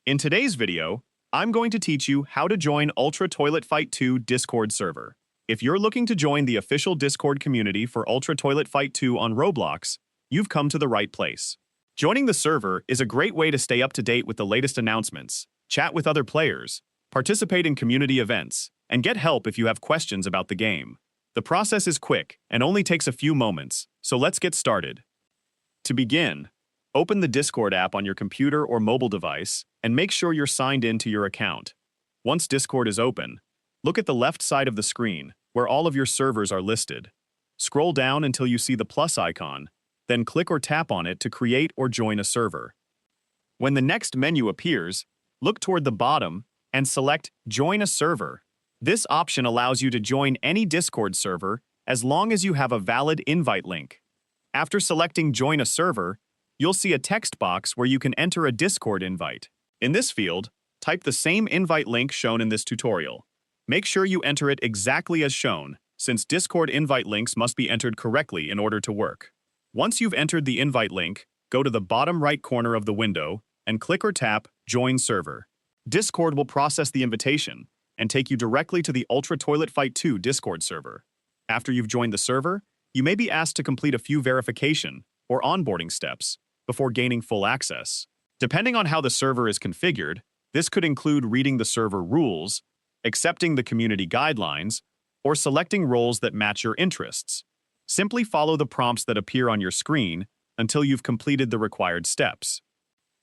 In today's video, I'm going to teach you how to join Ultra Toilet Fight 2 Discord server. If you're looking to join the official Discord community for Ultra Toilet Fight 2 on Roblox, you've come to the right place. Joining the server is a great way to stay up to date with the latest announcements, chat with other players, participate in community events, and get help if you have questions about the game. The process is quick and only takes a few moments, so let's get started. To begin, open the Discord app on your computer or mobile device and make sure you're signed in to your account. Once Discord is open, look at the left side of the screen where all of your servers are listed. Scroll down until you see the plus icon, then click or tap on it to create or join a server. When the next menu appears, look toward the bottom and select Join a Server. This option allows you to join any Discord server as long as you have a valid invite link. After selecting Join a Server, you'll see a text box where you can enter a Discord invite. In this field, type the same invite link shown in this tutorial. Make sure you enter it exactly as shown, since Discord invite links must be entered correctly in order to work. Once you've entered the invite link, go to the bottom right corner of the window and click or tap Join Server. Discord will process the invitation and take you directly to the Ultra Toilet Fight 2 Discord server. After you've joined the server, you may be asked to complete a few verification or onboarding steps before gaining full access. Depending on how the server is configured, this could include reading the server rules, accepting the community guidelines, or selecting roles that match your interests. Simply follow the prompts that appear on your screen until you've completed the required steps.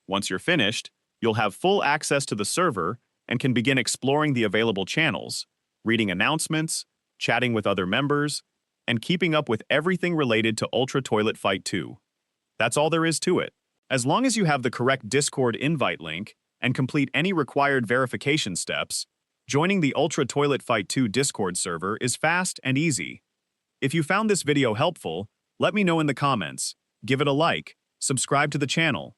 Once you're finished, you'll have full access to the server and can begin exploring the available channels, reading announcements, chatting with other members, and keeping up with everything related to Ultra Toilet Fight 2. That's all there is to it. As long as you have the correct Discord invite link and complete any required verification steps, joining the Ultra Toilet Fight 2 Discord server is fast and easy. If you found this video helpful, let me know in the comments, give it a like, subscribe to the channel,